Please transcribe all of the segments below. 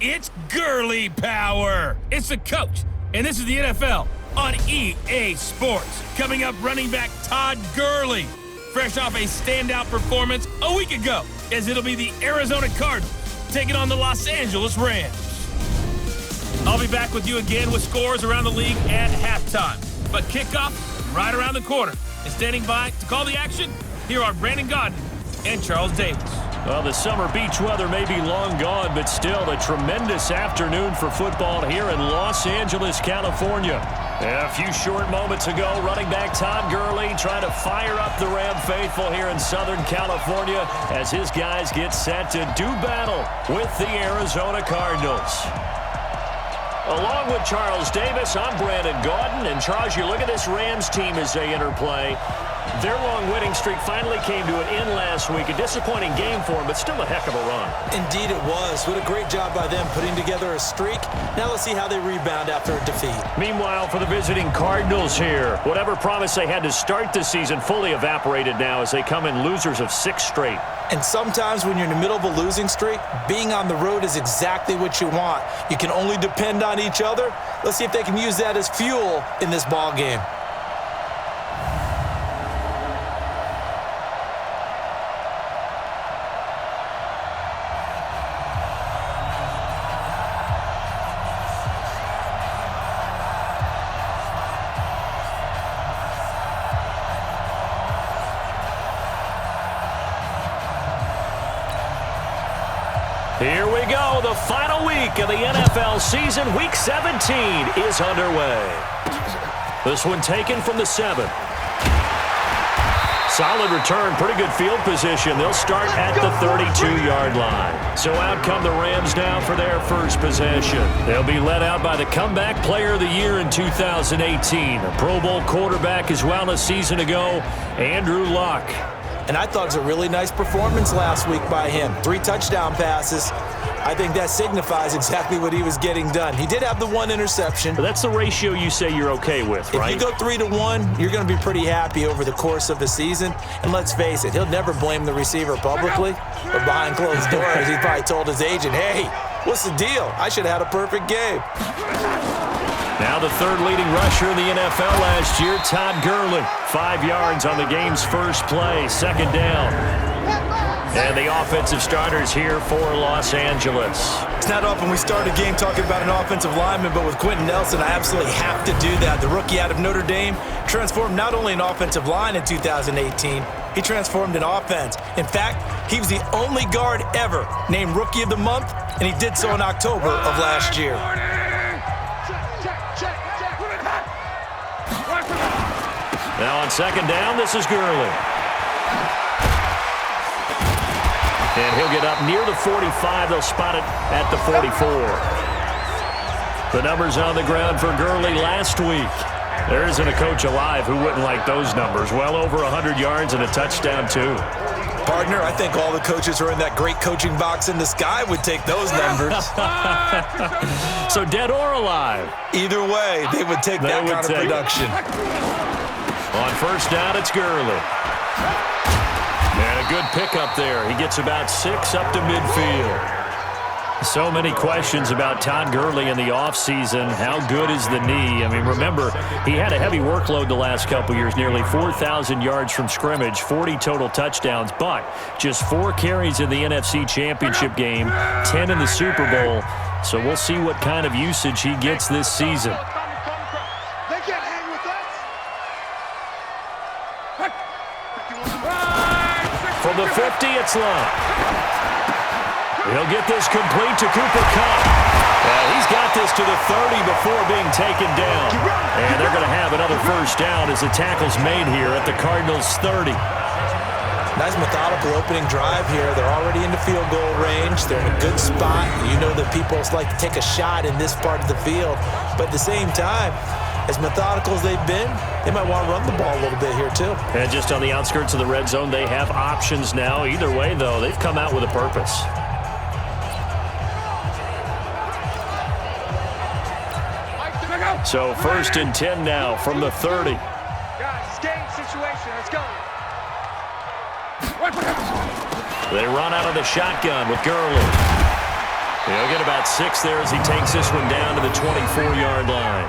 It's Gurley power. It's the coach, and this is the NFL on EA Sports. Coming up, running back Todd Gurley, fresh off a standout performance a week ago, as it'll be the Arizona Cardinals taking on the Los Angeles Rams. I'll be back with you again with scores around the league at halftime. But kickoff right around the corner. And standing by to call the action, here are Brandon Gaudin and Charles Davis. Well, the summer beach weather may be long gone, but still a tremendous afternoon for football here in Los Angeles, California. A few short moments ago, running back Todd Gurley trying to fire up the Ram faithful here in Southern California as his guys get set to do battle with the Arizona Cardinals. Along with Charles Davis, I'm Brandon Gaudin. And Charles, you look at this Rams team as they interplay. Their long winning streak finally came to an end last week. A disappointing game for them, but still a heck of a run. Indeed it was. What a great job by them putting together a streak. Now let's see how they rebound after a defeat. Meanwhile, for the visiting Cardinals here, whatever promise they had to start the season fully evaporated now as they come in losers of 6 straight. And sometimes when you're in the middle of a losing streak, being on the road is exactly what you want. You can only depend on each other. Let's see if they can use that as fuel in this ball game. Here we go. The final week of the NFL season. Week 17 is underway. This one taken from the 7. Solid return. Pretty good field position. They'll start at the 32-yard line. So out come the Rams now for their first possession. They'll be led out by the comeback player of the year in 2018. A Pro Bowl quarterback as well a season ago, Andrew Luck. And I thought it was a really nice performance last week by him. 3 touchdown passes. I think that signifies exactly what he was getting done. He did have the 1 interception. But that's the ratio you say you're okay with, right? If you go 3-1, you're going to be pretty happy over the course of the season. And let's face it, he'll never blame the receiver publicly. But behind closed doors, he probably told his agent, hey, what's the deal? I should have had a perfect game. Now the 3rd leading rusher in the NFL last year, Todd Gurley. 5 yards on the game's first play, 2nd down. And the offensive starters here for Los Angeles. It's not often we start a game talking about an offensive lineman, but with Quentin Nelson, I absolutely have to do that. The rookie out of Notre Dame transformed not only an offensive line in 2018, he transformed an offense. In fact, he was the only guard ever named Rookie of the Month, and he did so in October of last year. Now on 2nd down, this is Gurley. And he'll get up near the 45. They'll spot it at the 44. The numbers on the ground for Gurley last week. There isn't a coach alive who wouldn't like those numbers. Well over 100 yards and a touchdown, too. Partner, I think all the coaches who are in that great coaching box in the sky would take those numbers. So dead or alive? Either way, they would take that kind of production. On 1st down, it's Gurley. And a good pickup there. He gets about 6 up to midfield. So many questions about Todd Gurley in the offseason. How good is the knee? I mean, remember, he had a heavy workload the last couple years, nearly 4,000 yards from scrimmage, 40 total touchdowns, but just 4 carries in the NFC Championship game, 10 in the Super Bowl. So we'll see what kind of usage he gets this season. From the 50, it's Luck. He'll get this complete to Cooper Kupp. He's got this to the 30 before being taken down. And they're going to have another 1st down as the tackle's made here at the Cardinals' 30. Nice methodical opening drive here. They're already in the field goal range. They're in a good spot. You know that people like to take a shot in this part of the field. But at the same time, as methodical as they've been, they might want to run the ball a little bit here too. And just on the outskirts of the red zone, they have options now. Either way, though, they've come out with a purpose. So 1st and 10 now from the 30. Guys, it's game situation. Let's go. They run out of the shotgun with Gurley. He'll get about 6 there as he takes this one down to the 24-yard line.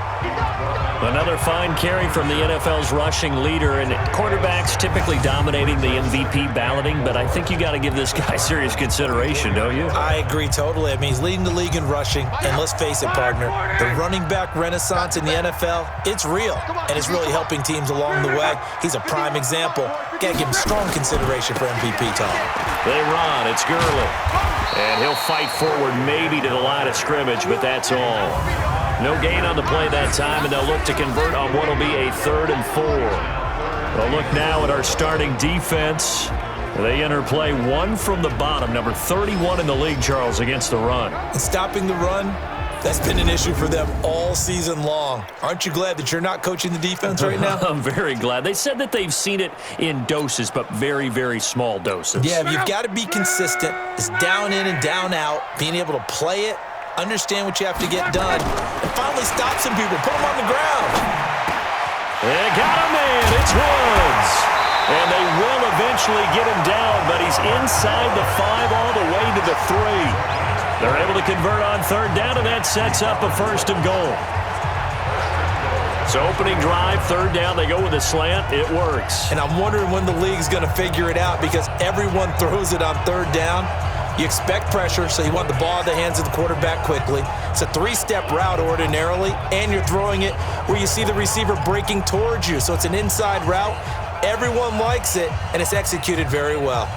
Another fine carry from the NFL's rushing leader, and quarterbacks typically dominating the MVP balloting, but I think you got to give this guy serious consideration, don't you? I agree totally. I mean, he's leading the league in rushing, and let's face it, partner, the running back renaissance in the NFL, it's real, and it's really helping teams along the way. He's a prime example. Got to give him strong consideration for MVP, Tom. They run. It's Gurley. And he'll fight forward maybe to the line of scrimmage, but that's all. No gain on the play that time, and they'll look to convert on what will be a 3rd and 4. We'll look now at our starting defense. They enter play 1 from the bottom, number 31 in the league, Charles, against the run. And stopping the run, that's been an issue for them all season long. Aren't you glad that you're not coaching the defense right now? I'm very glad. They said that they've seen it in doses, but very, very small doses. Yeah, you've got to be consistent. It's down in and down out, being able to play it, understand what you have to get done, and finally stop some people, put them on the ground. They got him, man. It's Woods. And they will eventually get him down, but he's inside the 5 all the way to the 3. They're able to convert on 3rd down, and that sets up a 1st and goal. So opening drive, 3rd down, they go with a slant. It works. And I'm wondering when the league's going to figure it out because everyone throws it on 3rd down. You expect pressure, so you want the ball in the hands of the quarterback quickly. It's a 3-step route ordinarily, and you're throwing it where you see the receiver breaking towards you. So it's an inside route. Everyone likes it, and it's executed very well.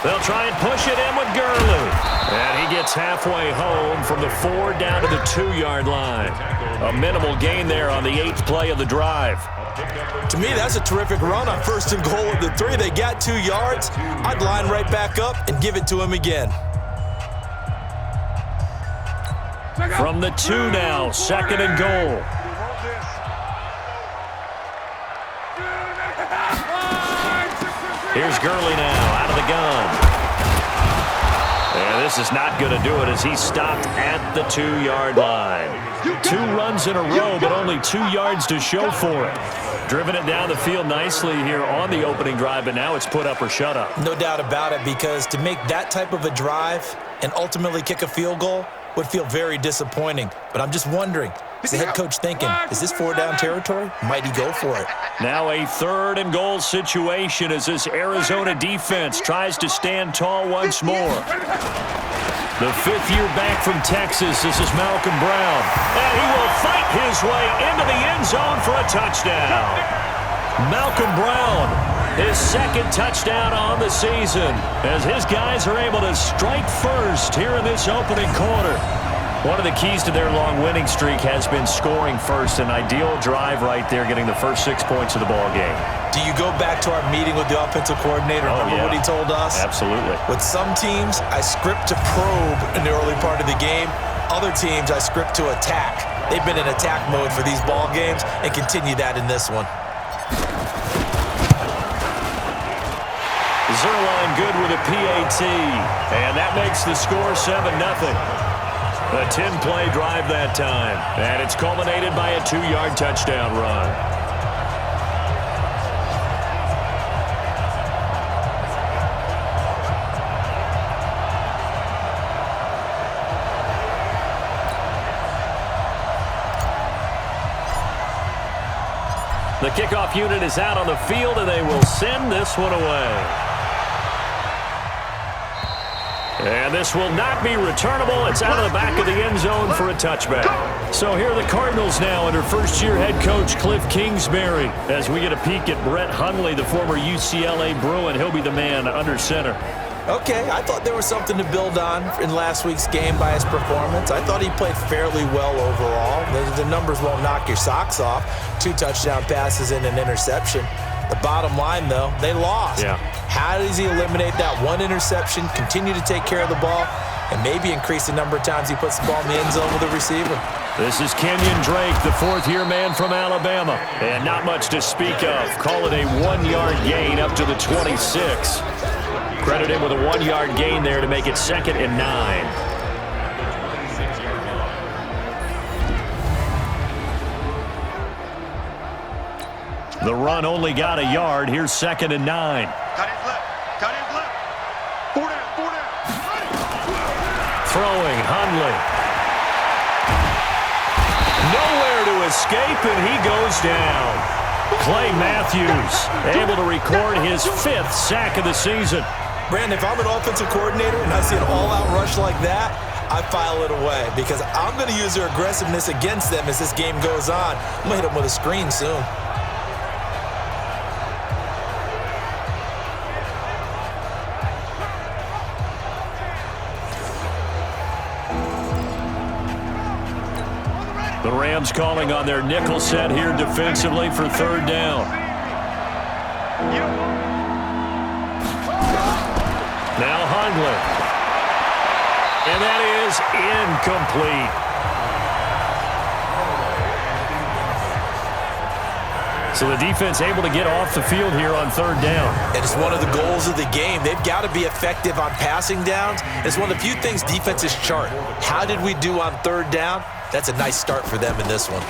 They'll try and push it in with Gurley. And he gets halfway home from the 4 down to the 2-yard line. A minimal gain there on the 8th play of the drive. To me, that's a terrific run on 1st and goal of the 3. They got 2 yards. I'd line right back up and give it to him again. From the 2 now, 2nd and goal. Here's Gurley now out of the gun. And this is not going to do it as he's stopped at the 2-yard line. 2 runs in a row, but only 2 yards to show for it. Driven it down the field nicely here on the opening drive, but now it's put up or shut up. No doubt about it, because to make that type of a drive and ultimately kick a field goal would feel very disappointing. But I'm just wondering, is the head coach thinking, is this 4-down territory? Might he go for it? Now a 3rd and goal situation as this Arizona defense tries to stand tall once more. The 5th year back from Texas, this is Malcolm Brown. And he will fight his way into the end zone for a touchdown. Malcolm Brown, his 2nd touchdown on the season, as his guys are able to strike first here in this opening quarter. One of the keys to their long winning streak has been scoring first. An ideal drive right there, getting the first 6 points of the ball game. Do you go back to our meeting with the offensive coordinator? Remember what he told us? Absolutely. With some teams, I script to probe in the early part of the game. Other teams, I script to attack. They've been in attack mode for these ball games and continue that in this one. Zerline good with a PAT, and that makes the score 7-0. A 10-play drive that time, and it's culminated by a 2-yard touchdown run. The kickoff unit is out on the field, and they will send this one away. And this will not be returnable. It's out of the back of the end zone for a touchback. So here are the Cardinals now under first-year head coach Cliff Kingsbury. As we get a peek at Brett Hundley, the former UCLA Bruin. He'll be the man under center. Okay, I thought there was something to build on in last week's game by his performance. I thought he played fairly well overall. The numbers won't knock your socks off. 2 touchdown passes and an interception. The bottom line, though, they lost. Yeah. How does he eliminate that 1 interception, continue to take care of the ball, and maybe increase the number of times he puts the ball in the end zone with a receiver? This is Kenyon Drake, the 4th-year man from Alabama. And not much to speak of. Call it a 1-yard gain up to the 26. Credit him with a 1-yard gain there to make it 2nd and 9. The run only got a yard. Here's 2nd and 9. Cut his left. Cut his left. 4 down. 4 down. Throwing, Hundley. Nowhere to escape, and he goes down. Clay Matthews able to record his 5th sack of the season. Brandon, if I'm an offensive coordinator and I see an all-out rush like that, I file it away because I'm going to use their aggressiveness against them as this game goes on. I'm going to hit them with a screen soon. The Rams calling on their nickel set here defensively for 3rd down. Now Hundley. And that is incomplete. So the defense able to get off the field here on 3rd down. And it's one of the goals of the game. They've got to be effective on passing downs. It's one of the few things defenses chart. How did we do on 3rd down? That's a nice start for them in this one.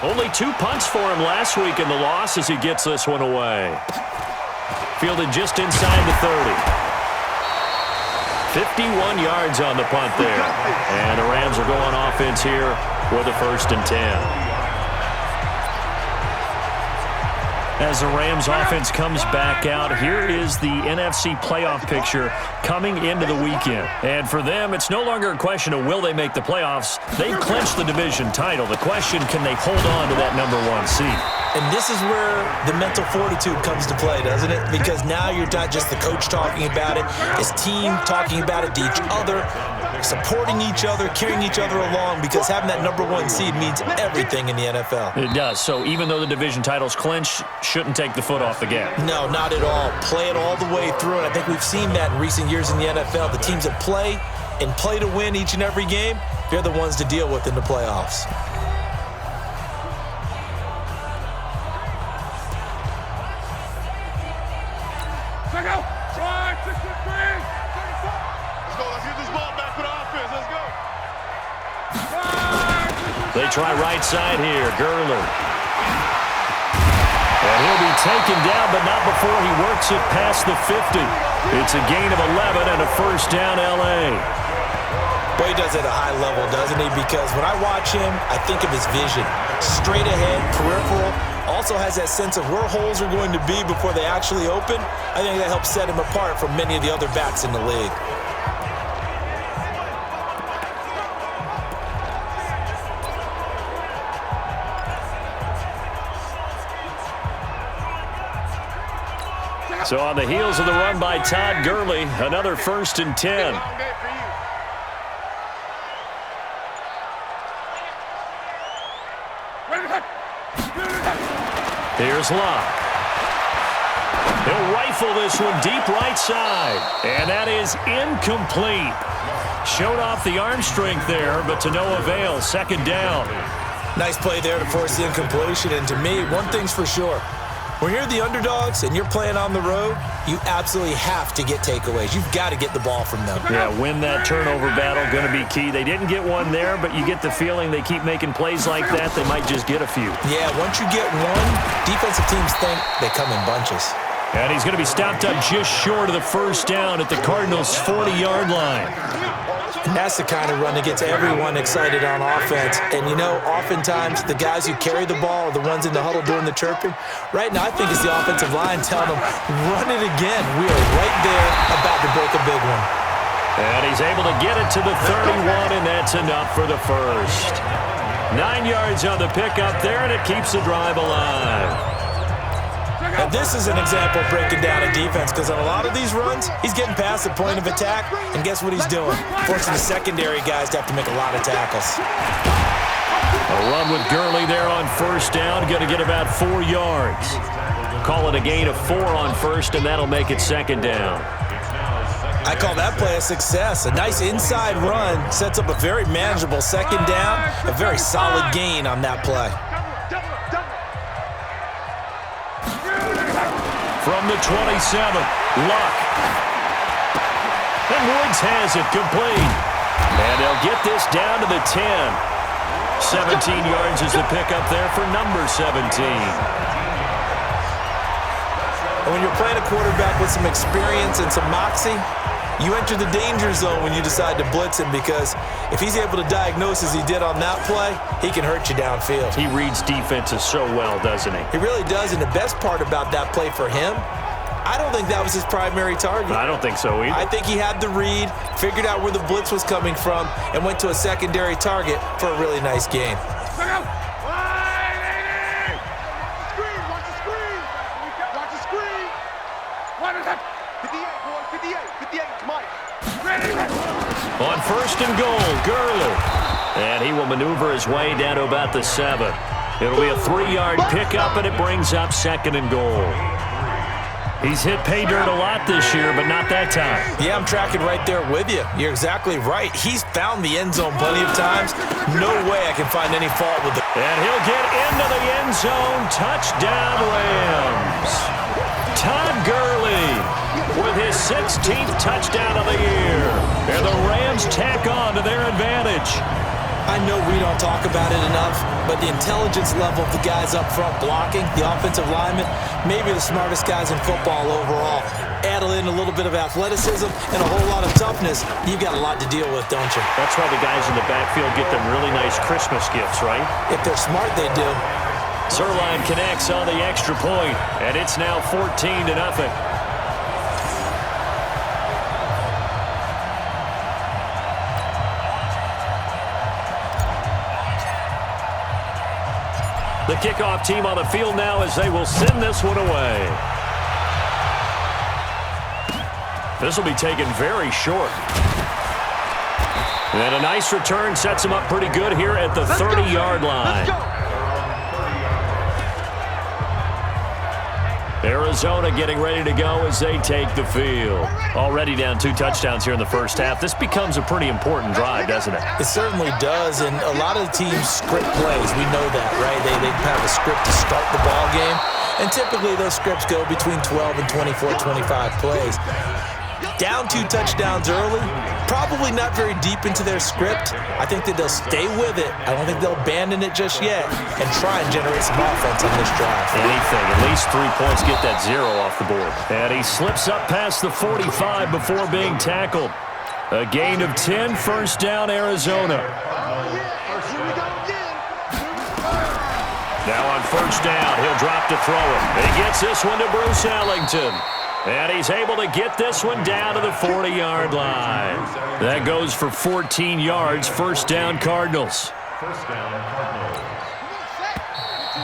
Only 2 punts for him last week in the loss as he gets this one away. Fielded just inside the 30. 51 yards on the punt there. And the Rams are going offense here with a 1st and 10. As the Rams offense comes back out, here is the NFC playoff picture coming into the weekend. And for them, it's no longer a question of will they make the playoffs. They've clinched the division title. The question, can they hold on to that #1 seed? And this is where the mental fortitude comes to play, doesn't it? Because now you're not just the coach talking about it, his team talking about it to each other, supporting each other, carrying each other along, because having that #1 seed means everything in the NFL. It does. So even though the division title's clinched, shouldn't take the foot off the gas. No, not at all. Play it all the way through, and I think we've seen that in recent years in the NFL. The teams that play and play to win each and every game, they're the ones to deal with in the playoffs. They try right side here. Gurley. And he'll be taken down, but not before he works it past the 50. It's a gain of 11 and a 1st down L.A. Well, he does it at a high level, doesn't he? Because when I watch him, I think of his vision. Straight ahead, peripheral. Also has that sense of where holes are going to be before they actually open. I think that helps set him apart from many of the other backs in the league. So on the heels of the run by Todd Gurley, another 1st and 10. Here's Locke. He'll rifle this one deep right side. And that is incomplete. Showed off the arm strength there, but to no avail. 2nd down. Nice play there to force the incompletion. And to me, one thing's for sure. When you're the underdogs and you're playing on the road, you absolutely have to get takeaways. You've got to get the ball from them. Yeah, win that turnover battle, going to be key. They didn't get one there, but you get the feeling they keep making plays like that, they might just get a few. Yeah, once you get one, defensive teams think they come in bunches. And he's going to be stopped up just short of the 1st down at the Cardinals' 40-yard line. And that's the kind of run that gets everyone excited on offense. And, you know, oftentimes the guys who carry the ball are the ones in the huddle doing the chirping. Right now, I think it's the offensive line telling them, run it again. We are right there about to break a big one. And he's able to get it to the 31, and that's enough for the 1st. 9 yards on the pickup there, and it keeps the drive alive. And this is an example of breaking down a defense, because on a lot of these runs, he's getting past the point of attack, and guess what he's doing? Forcing the secondary guys to have to make a lot of tackles. A run with Gurley there on 1st down, going to get about 4 yards. Call it a gain of 4 on 1st, and that'll make it 2nd down. I call that play a success. A nice inside run sets up a very manageable 2nd down, a very solid gain on that play. From the 27, Luck. And Woods has it complete. And they'll get this down to the 10. 17 yards is the pickup there for number 17. And when you're playing a quarterback with some experience and some moxie, you enter the danger zone when you decide to blitz him, because if he's able to diagnose as he did on that play, he can hurt you downfield. He reads defenses so well, doesn't he? He really does, and the best part about that play for him, I don't think that was his primary target. I don't think so either. I think he had the read, figured out where the blitz was coming from, and went to a secondary target for a really nice gain. On first and goal, Gurley. And he will maneuver his way down to about the 7. It'll be a 3-yard pickup, and it brings up second and goal. He's hit pay dirt a lot this year, but not that time. Yeah, I'm tracking right there with you. You're exactly right. He's found the end zone plenty of times. No way I can find any fault with it. And he'll get into the end zone. Touchdown, Rams. Todd Gurley with his 16th touchdown of the year. And the Rams tack on to their advantage. I know we don't talk about it enough, but the intelligence level of the guys up front blocking, the offensive linemen, maybe the smartest guys in football overall. Add in a little bit of athleticism and a whole lot of toughness, you've got a lot to deal with, don't you? That's why the guys in the backfield get them really nice Christmas gifts, right? If they're smart, they do. Sirline connects on the extra point, and it's now 14-0. The kickoff team on the field now as they will send this one away. This will be taken very short. And a nice return sets him up pretty good here at the 30-yard line. Arizona getting ready to go as they take the field. Already down 2 touchdowns here in the first half. This becomes a pretty important drive, doesn't it? It certainly does, and a lot of the teams script plays. We know that, right? They have a script to start the ball game, and typically those scripts go between 12 and 24, 25 plays. Down 2 touchdowns early, probably not very deep into their script. I think that they'll stay with it. I don't think they'll abandon it just yet and try and generate some offense on this drive. Anything, at least 3 points, get that 0 off the board. And he slips up past the 45 before being tackled. A gain of 10, first down, Arizona. Now on first down, he'll drop to throw it. He gets this one to Bruce Ellington. And he's able to get this one down to the 40-yard line. That goes for 14 yards, first down Cardinals.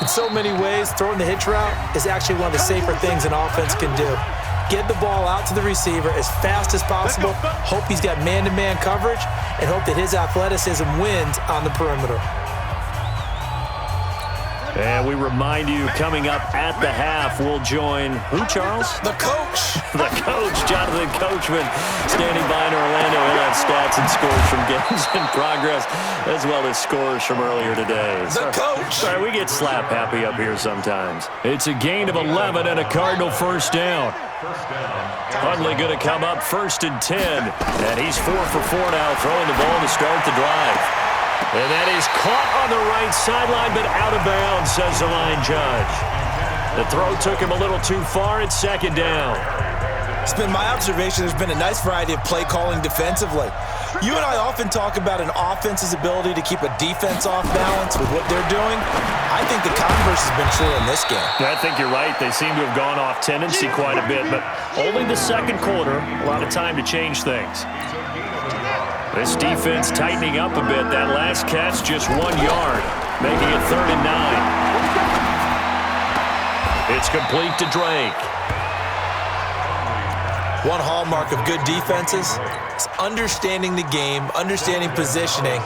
In so many ways, throwing the hitch route is actually one of the safer things an offense can do. Get the ball out to the receiver as fast as possible, hope he's got man-to-man coverage, and hope that his athleticism wins on the perimeter. And we remind you, coming up at the half, we'll join who, Charles? The coach. The coach, Jonathan Coachman, standing by in Orlando. He'll have stats and scores from games in progress, as well as scores from earlier today. The coach. Sorry, we get slap happy up here sometimes. It's a gain of 11 and a Cardinal first down. Hundley going to come up first and 10. And he's 4 for 4 now, throwing the ball to start the drive. And that is caught on the right sideline, but out of bounds, says the line judge. The throw took him a little too far. It's second down. It's been my observation there's been a nice variety of play calling defensively. You and I often talk about an offense's ability to keep a defense off balance with what they're doing. I think the converse has been true in this game. I think you're right. They seem to have gone off tendency quite a bit, but only the second quarter, a lot of time to change things. This defense tightening up a bit. That last catch just 1 yard, making it 3rd and 9. It's complete to Drake. One hallmark of good defenses is understanding the game, understanding positioning,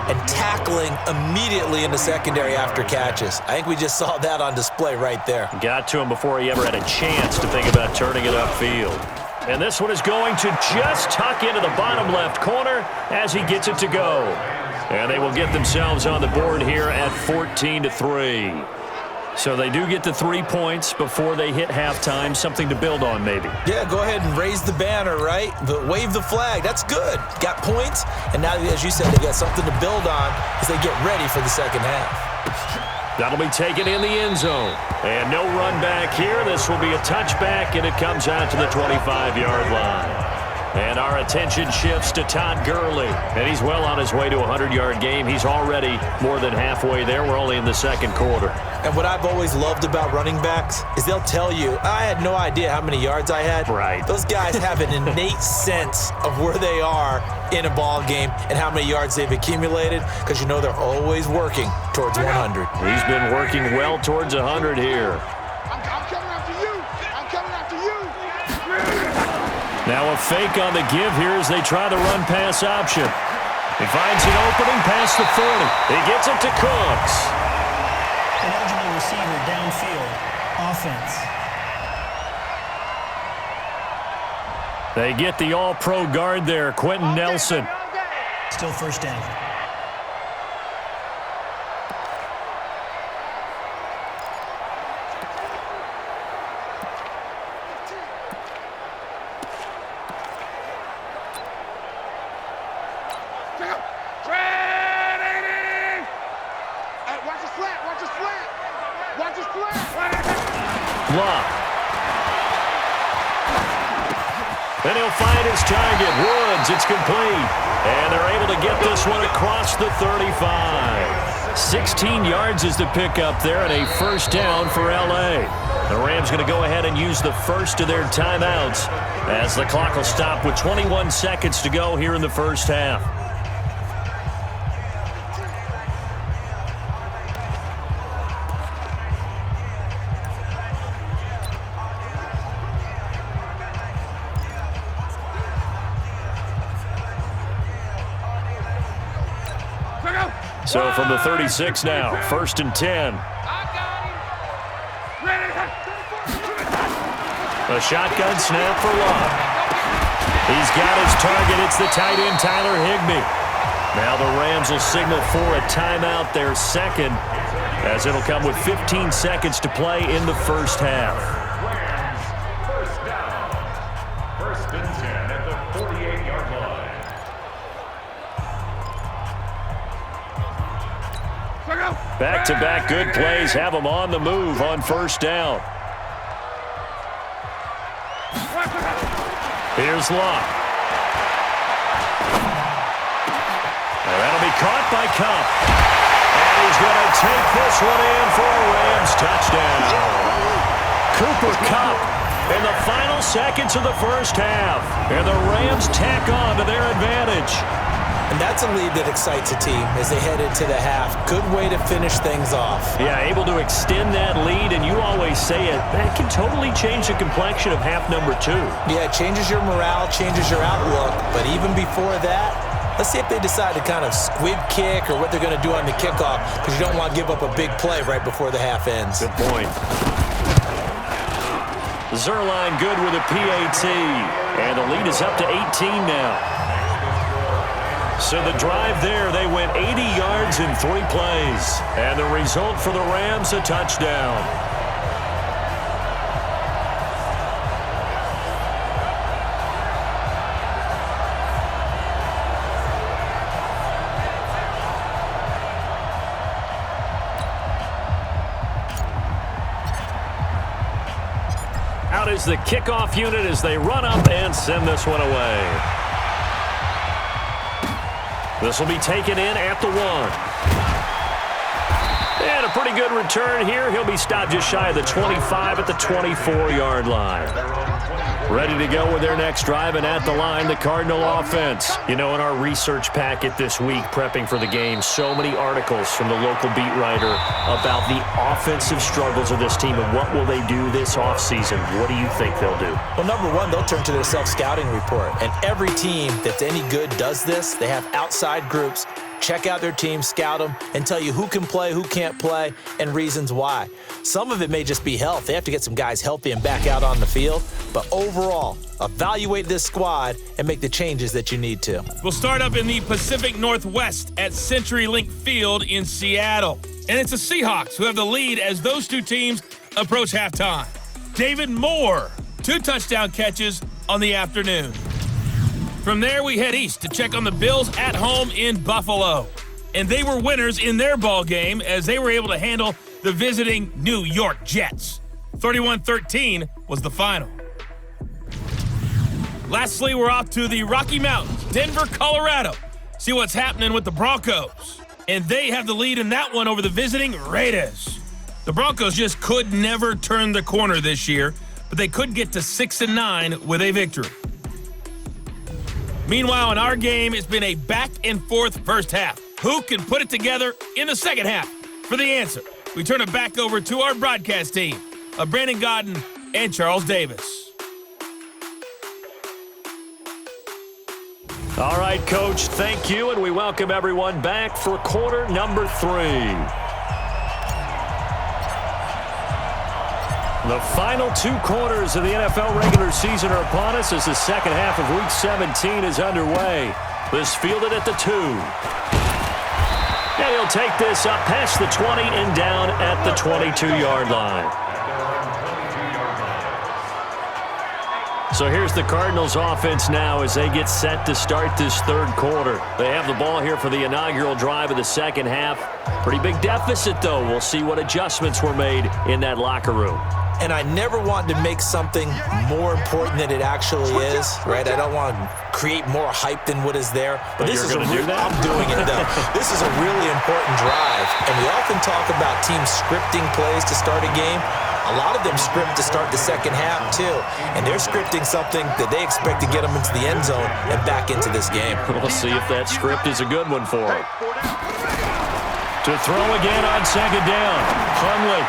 and tackling immediately in the secondary after catches. I think we just saw that on display right there. Got to him before he ever had a chance to think about turning it upfield. And this one is going to just tuck into the bottom left corner as he gets it to go. And they will get themselves on the board here at 14-3. So they do get the 3 points before they hit halftime, something to build on maybe. Yeah, go ahead and raise the banner, right? Wave the flag. That's good. Got points, and now, as you said, they got something to build on as they get ready for the second half. That'll be taken in the end zone. And no run back here. This will be a touchback, and it comes out to the 25-yard line. And our attention shifts to Todd Gurley. And he's well on his way to a 100-yard game. He's already more than halfway there. We're only in the second quarter. And what I've always loved about running backs is they'll tell you, I had no idea how many yards I had. Right. Those guys have an innate sense of where they are in a ball game and how many yards they've accumulated, because you know they're always working towards 100. He's been working well towards 100 here. I'm coming after you. I'm coming after you. Now a fake on the give here as they try the run-pass option. He finds an opening past the 40. He gets it to Cooks. An eligible receiver downfield. Offense. They get the all-pro guard there, Quentin Nelson. Still first down. Block. Then he'll find his target. Woods, it's complete. And they're able to get this one across the 35. 16 yards is the pickup there and a first down for L.A. The Rams going to go ahead and use the first of their timeouts as the clock will stop with 21 seconds to go here in the first half. So from the 36 now, 1st and 10. A shotgun snap for Love. He's got his target. It's the tight end, Tyler Higbee. Now the Rams will signal for a timeout, their second, as it'll come with 15 seconds to play in the first half. First down. 1st and 10 at the 48-yard line. Back-to-back good plays have them on the move on first down. Here's Locke. And that'll be caught by Kupp. And he's going to take this one in for a Rams touchdown. Cooper Kupp in the final seconds of the first half. And the Rams tack on to their advantage. And that's a lead that excites a team as they head into the half. Good way to finish things off. Yeah, able to extend that lead, and you always say it, that can totally change the complexion of half number 2. Yeah, it changes your morale, changes your outlook. But even before that, let's see if they decide to kind of squib kick or what they're going to do on the kickoff, because you don't want to give up a big play right before the half ends. Good point. Zerline good with a PAT, and the lead is up to 18 now. So the drive there, they went 80 yards in 3 plays. And the result for the Rams, a touchdown. Out is the kickoff unit as they run up and send this one away. This will be taken in at the 1. And a pretty good return here. He'll be stopped just shy of the 25 at the 24-yard line. Ready to go with their next drive, and at the line, the Cardinal offense. You know, in our research packet this week, prepping for the game, so many articles from the local beat writer about the offensive struggles of this team and what will they do this offseason. What do you think they'll do? Well, number one, they'll turn to their self-scouting report. And every team that's any good does this. They have outside groups. Check out their team, scout them, and tell you who can play, who can't play, and reasons why. Some of it may just be health. They have to get some guys healthy and back out on the field. But overall, evaluate this squad and make the changes that you need to. We'll start up in the Pacific Northwest at CenturyLink Field in Seattle. And it's the Seahawks who have the lead as those two teams approach halftime. David Moore, 2 touchdown catches on the afternoon. From there, we head east to check on the Bills at home in Buffalo. and they were winners in their ball game as they were able to handle the visiting New York Jets. 31-13 was the final. Lastly, we're off to the Rocky Mountains, Denver, Colorado. See what's happening with the Broncos. And they have the lead in that one over the visiting Raiders. The Broncos just could never turn the corner this year, but they could get to 6-9 with a victory. Meanwhile, in our game, it's been a back-and-forth first half. Who can put it together in the second half? For the answer, we turn it back over to our broadcast team of Brandon Godden and Charles Davis. All right, Coach, thank you, and we welcome everyone back for quarter number 3. The final 2 quarters of the NFL regular season are upon us as the second half of Week 17 is underway. This fielded at the 2. And he'll take this up past the 20 and down at the 22-yard line. So here's the Cardinals offense now as they get set to start this third quarter. They have the ball here for the inaugural drive of the second half. Pretty big deficit, though. We'll see what adjustments were made in that locker room. And I never want to make something more important than it actually is, right? I don't want to create more hype than what is there. But this you're going to do that? I'm doing it, though. This is a really important drive. And we often talk about teams scripting plays to start a game. A lot of them script to start the second half, too. And they're scripting something that they expect to get them into the end zone and back into this game. We'll see if that script is a good one for them. To throw again on second down. Hundley.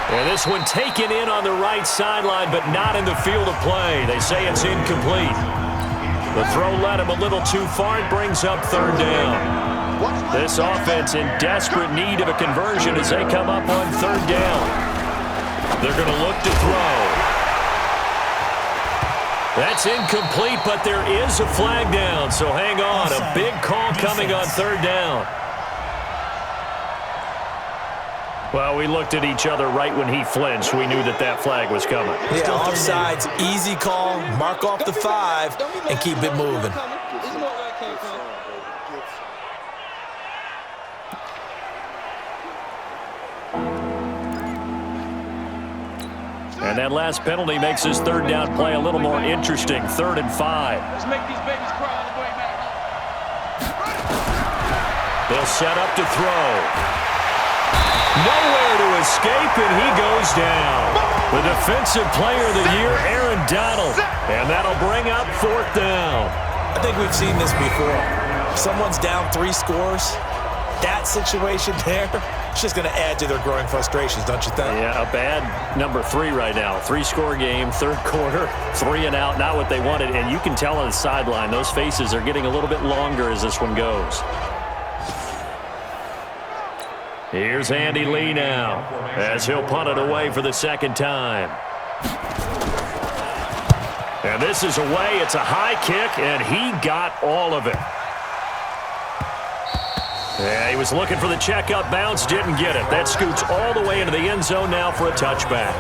And this one taken in on the right sideline, but not in the field of play. They say it's incomplete. The throw led him a little too far. It brings up third down. This offense in desperate need of a conversion as they come up on third down. They're going to look to throw. That's incomplete, but there is a flag down, so hang on. A big call coming on third down. Well, we looked at each other right when he flinched. We knew that that flag was coming. Yeah, offsides, easy call, mark off the 5, and keep it moving. And that last penalty makes this third down play a little more interesting. 3rd and 5. Let's make these babies cry on the way back home. They'll set up to throw. Nowhere to escape, and he goes down. The defensive player of the year, Aaron Donald. And that'll bring up 4th down. I think we've seen this before. Someone's down 3 scores. That situation there, it's just going to add to their growing frustrations, don't you think? Yeah, a bad number 3 right now. 3-score game, third quarter, 3 and out, not what they wanted. And you can tell on the sideline, those faces are getting a little bit longer as this one goes. Here's Andy Lee now as he'll punt it away for the second time. And this is away. It's a high kick, and he got all of it. Yeah, he was looking for the checkup bounce, didn't get it. That scoots all the way into the end zone now for a touchback.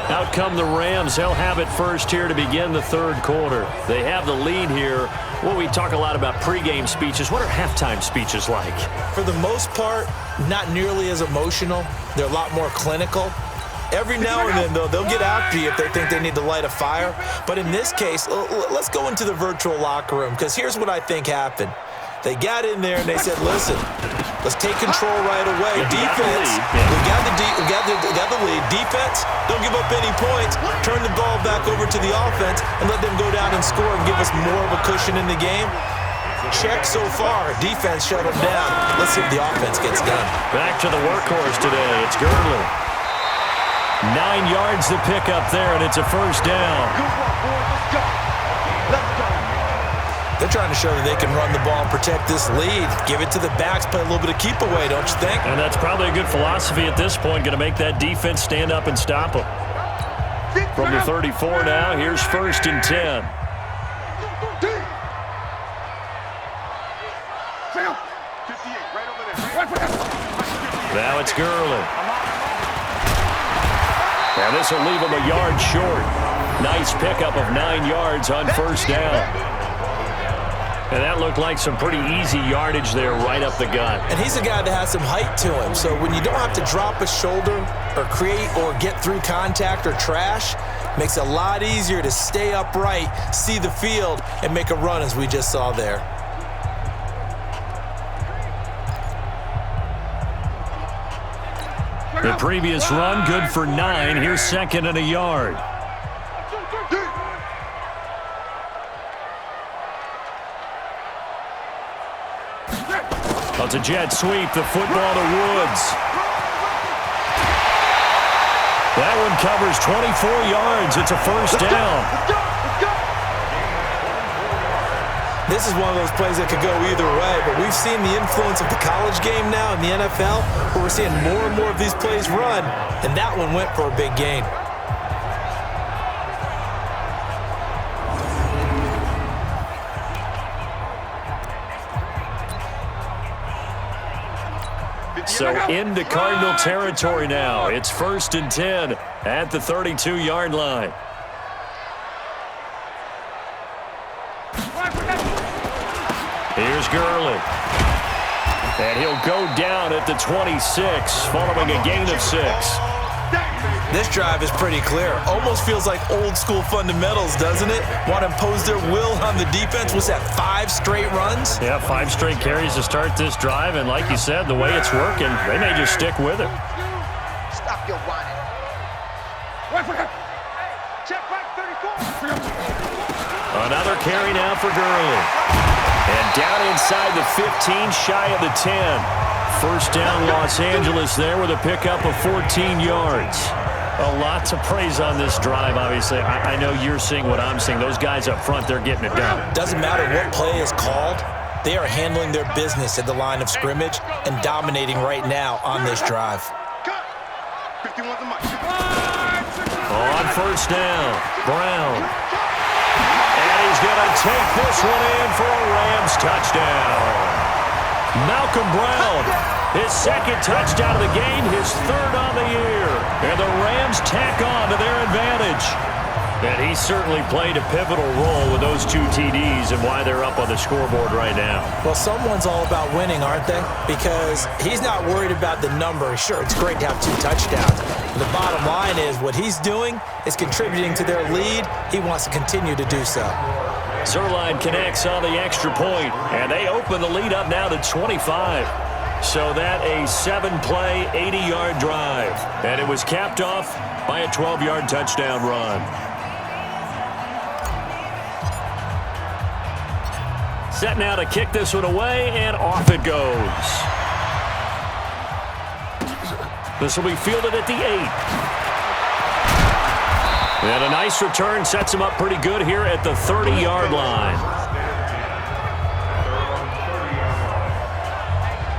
Out come the Rams. They'll have it first here to begin the third quarter. They have the lead here. Well, we talk a lot about pregame speeches. What are halftime speeches like? For the most part, not nearly as emotional. They're a lot more clinical. Every now and then, though, they'll get after you if they think they need to light a fire. But in this case, let's go into the virtual locker room, because here's what I think happened. They got in there and they said, listen, let's take control right away. Defense, we got the lead. Defense, don't give up any points. Turn the ball back over to the offense and let them go down and score and give us more of a cushion in the game. Check so far. Defense shut them down. Let's see if the offense gets done. Back to the workhorse today. It's Gurley. 9 yards to pick up there, and it's a first down. Good work, boys. Let's go. Let's go. They're trying to show that they can run the ball and protect this lead. Give it to the backs, play a little bit of keep away, don't you think? And that's probably a good philosophy at this point, going to make that defense stand up and stop them. From the 34 now, here's 1st and 10. Now it's Gurley. And this will leave him a yard short. Nice pickup of 9 yards on first down. And that looked like some pretty easy yardage there right up the gut. And he's a guy that has some height to him. So when you don't have to drop a shoulder or create or get through contact or trash, makes it a lot easier to stay upright, see the field, and make a run as we just saw there. The previous run, good for 9. Here's 2nd and a yard. It's a jet sweep, the football to Woods. That one covers 24 yards. It's a first down. This is one of those plays that could go either way, but we've seen the influence of the college game now in the NFL, where we're seeing more and more of these plays run, and that one went for a big gain. So into Cardinal territory now. It's 1st and 10 at the 32-yard line. Here's Gurley. And he'll go down at the 26 following a gain of 6. This drive is pretty clear. Almost feels like old school fundamentals, doesn't it? Want to impose their will on the defense. What's that, 5 straight runs? Yeah, 5 straight carries to start this drive. And like you said, the way it's working, they may just stick with it. Stop your whining. Check back 34. Another carry now for Gurley. And down inside the 15, shy of the 10. First down, Los Angeles there with a pickup of 14 yards. A lot to praise on this drive, obviously. I know you're seeing what I'm seeing. Those guys up front, they're getting it done. Doesn't matter what play is called. They are handling their business at the line of scrimmage and dominating right now on this drive. On first down, Brown. And he's going to take this one in for a Rams touchdown. Malcolm Brown, his 2nd touchdown of the game, his 3rd on the year. And the Rams tack on to their advantage. And he certainly played a pivotal role with those 2 TDs and why they're up on the scoreboard right now. Well, someone's all about winning, aren't they? Because he's not worried about the number. Sure, it's great to have 2 touchdowns. But the bottom line is what he's doing is contributing to their lead. He wants to continue to do so. Zerline connects on the extra point, and they open the lead up now to 25. So that a 7-play, 80-yard drive. And it was capped off by a 12-yard touchdown run. Set now to kick this one away, and off it goes. This will be fielded at the 8. And a nice return sets him up pretty good here at the 30-yard line.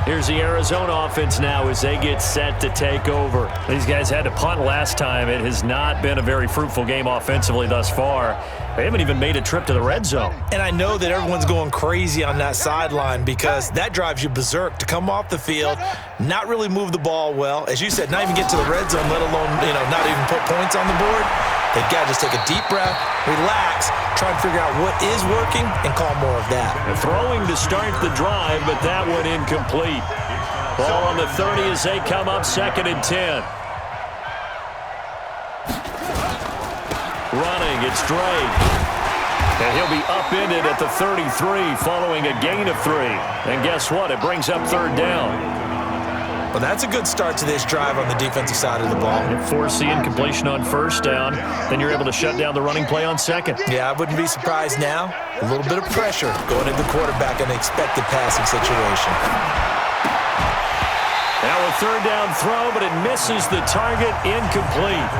Here's the Arizona offense now as they get set to take over. These guys had to punt last time. It has not been a very fruitful game offensively thus far. They haven't even made a trip to the red zone. And I know that everyone's going crazy on that sideline because that drives you berserk to come off the field, not really move the ball well. As you said, not even get to the red zone, let alone, not even put points on the board. They've got to just take a deep breath, relax, try and figure out what is working, and call more of that. And throwing to start the drive, but that one incomplete. Ball on the 30 as they come up 2nd and 10. Running, it's Drake. And he'll be upended at the 33 following a gain of 3. And guess what? It brings up 3rd down. Well, that's a good start to this drive on the defensive side of the ball. Force the incompletion on 1st down. Then you're able to shut down the running play on 2nd. Yeah, I wouldn't be surprised now. A little bit of pressure going into the quarterback in an expected passing situation. Now a 3rd down throw, but it misses the target, incomplete.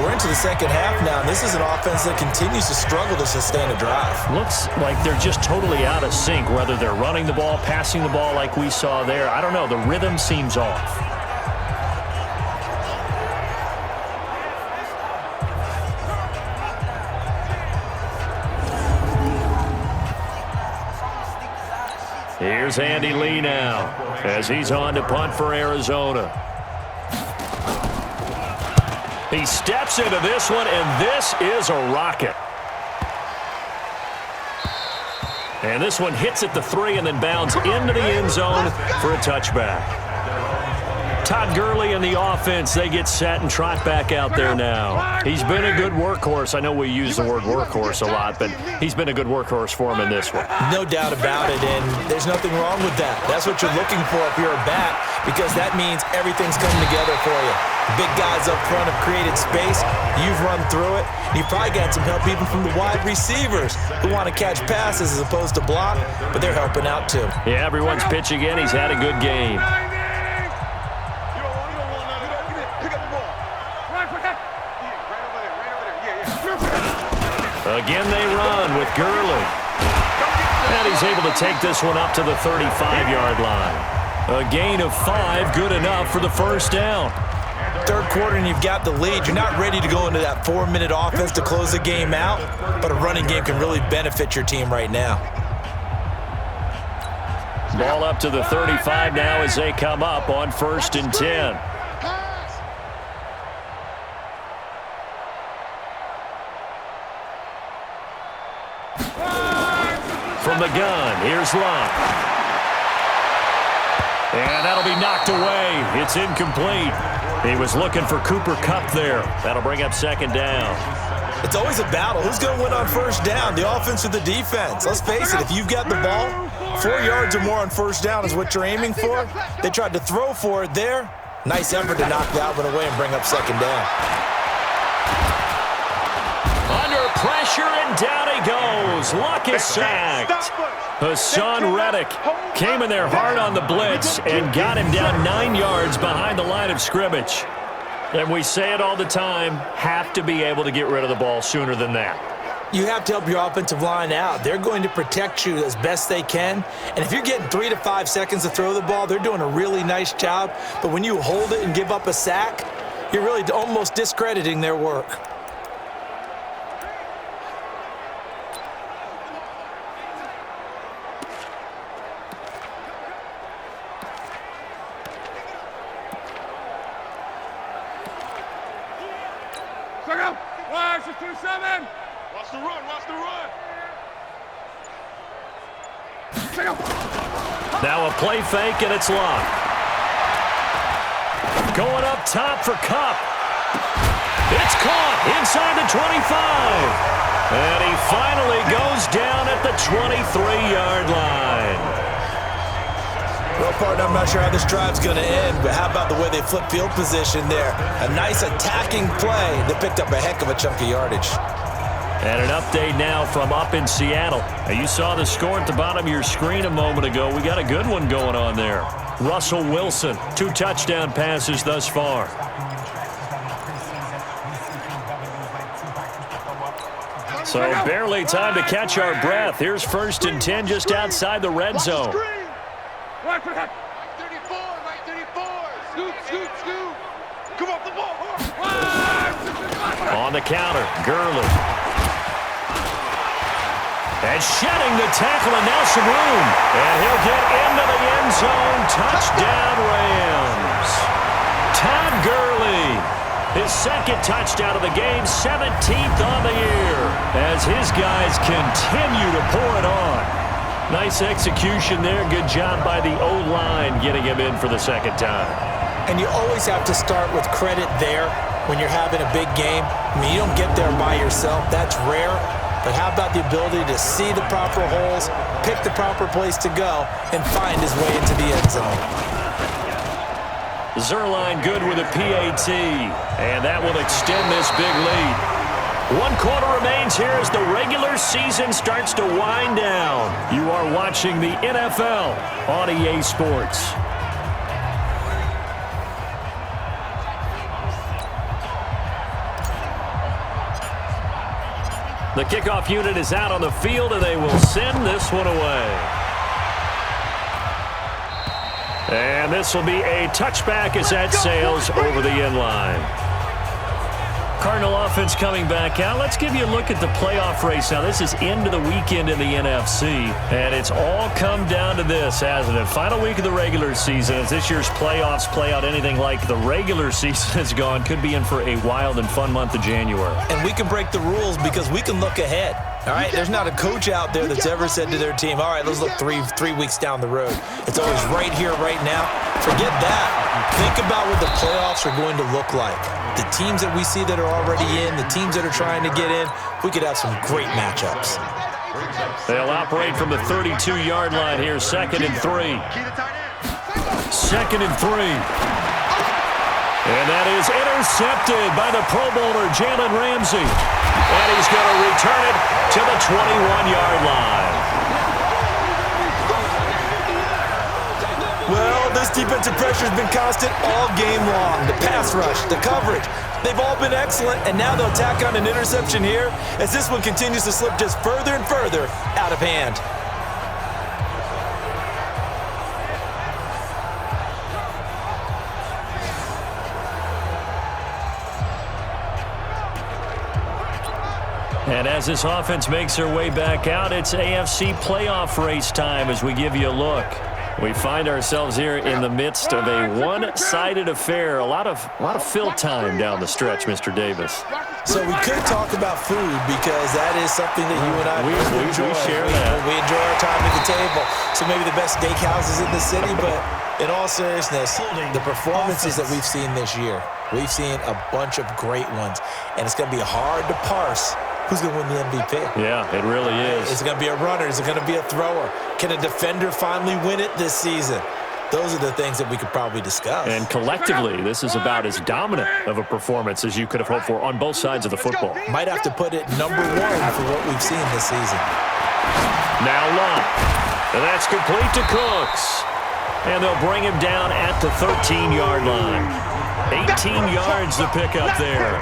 We're into the 2nd half now, and this is an offense that continues to struggle to sustain a drive. Looks like they're just totally out of sync, whether they're running the ball, passing the ball like we saw there. I don't know. The rhythm seems off. Here's Andy Lee now as he's on to punt for Arizona. He steps into this one, and this is a rocket. And this one hits at the 3 and then bounds into the end zone for a touchback. Todd Gurley and the offense, they get set and trot back out there now. He's been a good workhorse. I know we use the word workhorse a lot, but he's been a good workhorse for him in this one. No doubt about it, and there's nothing wrong with that. That's what you're looking for if you're a back, because that means everything's coming together for you. The big guys up front have created space. You've run through it. You've probably got some help even from the wide receivers who want to catch passes as opposed to block, but they're helping out too. Yeah, everyone's pitching in. He's had a good game. Again, they run with Gurley. And he's able to take this one up to the 35-yard line. A gain of 5, good enough for the first down. Third quarter and you've got the lead. You're not ready to go into that 4-minute offense to close the game out, but a running game can really benefit your team right now. Ball up to the 35 now as they come up on 1st and 10. From the gun, here's Love. And that'll be knocked away. It's incomplete. He was looking for Cooper Kupp there. That'll bring up 2nd down. It's always a battle. Who's going to win on 1st down, the offense or the defense? Let's face it, if you've got the ball, 4 yards or more on 1st down is what you're aiming for. They tried to throw for it there. Nice effort to knock that one away and bring up 2nd down. Under pressure, and down he goes. Luck is sacked. Hassan Reddick came in there hard on the blitz and got him down 9 yards behind the line of scrimmage. And we say it all the time, have to be able to get rid of the ball sooner than that. You have to help your offensive line out. They're going to protect you as best they can. And if you're getting 3 to 5 seconds to throw the ball, they're doing a really nice job. But when you hold it and give up a sack, you're really almost discrediting their work. Now a play fake, and it's Love. Going up top for Kupp. It's caught inside the 25. And he finally goes down at the 23-yard line. Well, partner, I'm not sure how this drive's going to end, but how about the way they flip field position there? A nice attacking play. They picked up a heck of a chunk of yardage. And an update now from up in Seattle. Now, you saw the score at the bottom of your screen a moment ago. We got a good one going on there. Russell Wilson, 2 touchdown passes thus far. So barely time to catch our breath. Here's 1st and 10 just outside the red zone. Right 34, right 34. Scoop, scoop, scoop. Come off the ball. On the counter, Gurley. And shedding the tackle, and now some room. And he'll get into the end zone. Touchdown, Rams. Todd Gurley, his 2nd touchdown of the game, 17th on the year, as his guys continue to pour it on. Nice execution there. Good job by the O-line getting him in for the 2nd time. And you always have to start with credit there when you're having a big game. I mean, you don't get there by yourself. That's rare. But how about the ability to see the proper holes, pick the proper place to go, and find his way into the end zone? Zerline good with a PAT, and that will extend this big lead. 1 quarter remains here as the regular season starts to wind down. You are watching the NFL on EA Sports. The kickoff unit is out on the field, and they will send this one away. And this will be a touchback as that sails over the end line. Cardinal offense coming back out. Let's give you a look at the playoff race now. This is into the weekend in the NFC, and it's all come down to this, hasn't it? Final week of the regular season. As this year's playoffs play out anything like the regular season has gone, could be in for a wild and fun month of January. And we can break the rules because we can look ahead. All right, there's not a coach out there that's ever said to their team, all right, let's look three weeks down the road. It's always right here, right now. Forget that. Think about what the playoffs are going to look like. The teams that we see that are already in, the teams that are trying to get in, we could have some great matchups. They'll operate from the 32-yard line here, 2nd and 3. 2nd and 3. And that is intercepted by the Pro Bowler, Jalen Ramsey. And he's going to return it to the 21-yard line. Well, this defensive pressure has been constant all game long. The pass rush, the coverage, they've all been excellent, and now they'll tack on an interception here as this one continues to slip just further and further out of hand. And as this offense makes their way back out, it's AFC playoff race time as we give you a look. We find ourselves here in the midst of a one-sided affair. A lot of fill time down the stretch, Mr. Davis. So we could talk about food because that is something that you and I enjoy. We share that. We enjoy our time at the table. So maybe the best steakhouses in the city, but in all seriousness, the performances that we've seen this year, we've seen a bunch of great ones, and it's going to be hard to parse who's going to win the MVP. Yeah, it really is. Is it going to be a runner? Is it going to be a thrower? Can a defender finally win it this season? Those are the things that we could probably discuss. And collectively, this is about as dominant of a performance as you could have hoped for on both sides of the football. Might have to put it #1 for what we've seen this season. Now Love. And that's complete to Cooks. And they'll bring him down at the 13-yard line. 18 yards to pick up there.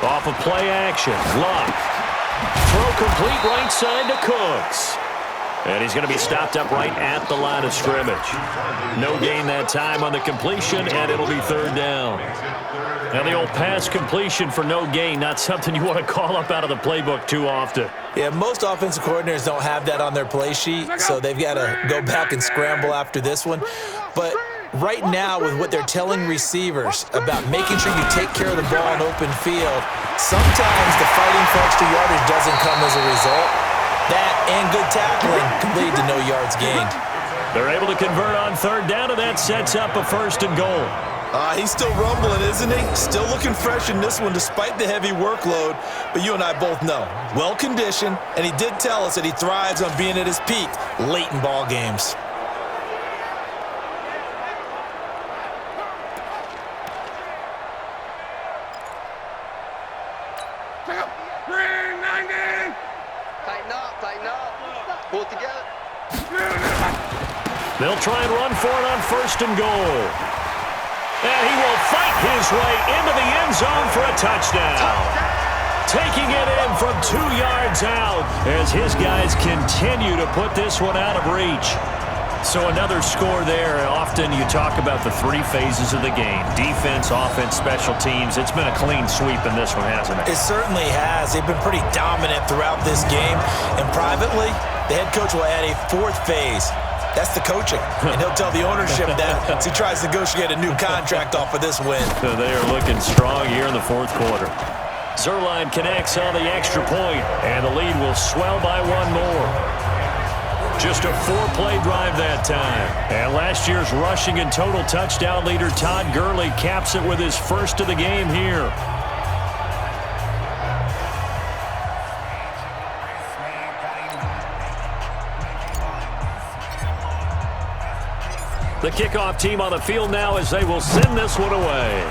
Off of play action, Love. Throw complete right side to Cooks. And he's going to be stopped up right at the line of scrimmage. No gain that time on the completion, and it'll be 3rd down. Now the old pass completion for no gain, not something you want to call up out of the playbook too often. Yeah, most offensive coordinators don't have that on their play sheet, so they've got to go back and scramble after this one. But right now, with what they're telling receivers about making sure you take care of the ball in open field, sometimes the fighting for extra yardage doesn't come as a result. That and good tackling can lead to no yards gained. They're able to convert on 3rd down, and that sets up a 1st and goal. He's still rumbling, isn't he? Still looking fresh in this one despite the heavy workload. But you and I both know, well-conditioned, and he did tell us that he thrives on being at his peak late in ball games. They'll try and run for it on 1st and goal. And he will fight his way into the end zone for a touchdown. Taking it in from 2 yards out as his guys continue to put this one out of reach. So another score there. Often you talk about the 3 phases of the game. Defense, offense, special teams. It's been a clean sweep in this one, hasn't it? It certainly has. They've been pretty dominant throughout this game. And privately, the head coach will add a 4th phase. That's the coaching. And he'll tell the ownership that as he tries to negotiate a new contract off of this win. So they are looking strong here in the 4th quarter. Zerline connects on the extra point, and the lead will swell by 1 more. Just a 4-play drive that time. And last year's rushing and total touchdown leader Todd Gurley caps it with his 1st of the game here. The kickoff team on the field now as they will send this one away.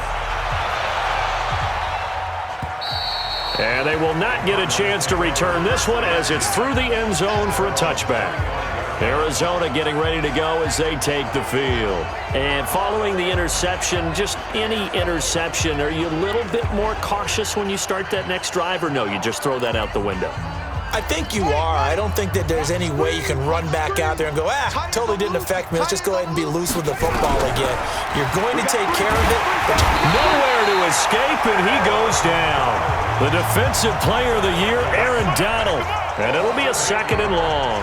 And they will not get a chance to return this one as it's through the end zone for a touchback. Arizona getting ready to go as they take the field. And following the interception, just any interception, are you a little bit more cautious when you start that next drive, or no, you just throw that out the window? I think you are. I don't think that there's any way you can run back out there and go, totally didn't affect me. Let's just go ahead and be loose with the football again. You're going to take care of it. Nowhere to escape, and he goes down. The Defensive Player of the Year, Aaron Donald. And it'll be a 2nd and long.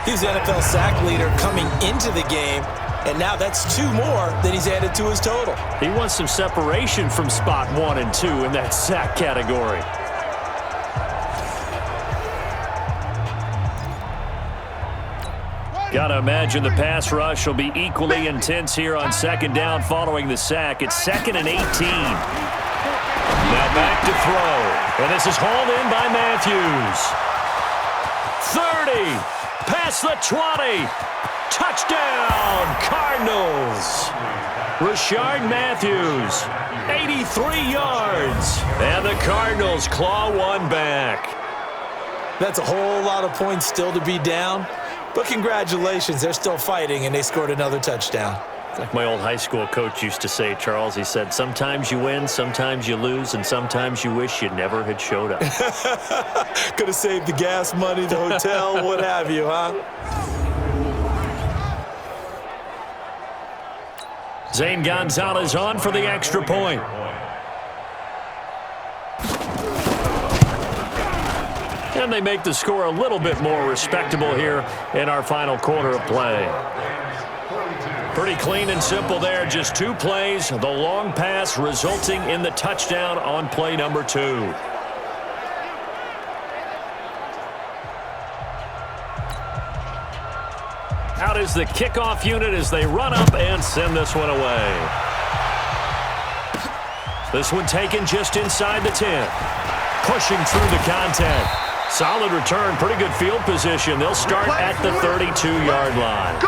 He's the NFL sack leader coming into the game, and now that's 2 more that he's added to his total. He wants some separation from spot 1 and 2 in that sack category. Got to imagine the pass rush will be equally intense here on 2nd down following the sack. It's 2nd and 18. Now back to throw. And this is hauled in by Matthews. 30. Past the 20. Touchdown, Cardinals. Rashard Matthews, 83 yards. And the Cardinals claw one back. That's a whole lot of points still to be down. But congratulations, they're still fighting, and they scored another touchdown. Like my old high school coach used to say, Charles, he said, sometimes you win, sometimes you lose, and sometimes you wish you never had showed up. Could have saved the gas money, the hotel, what have you, huh? Zane Gonzalez on for the extra point. And they make the score a little bit more respectable here in our final quarter of play. Pretty clean and simple there. Just 2 plays. The long pass resulting in the touchdown on play number 2. Out is the kickoff unit as they run up and send this one away. This one taken just inside the 10. Pushing through the contact. Solid return, pretty good field position. They'll start at the 32-yard line.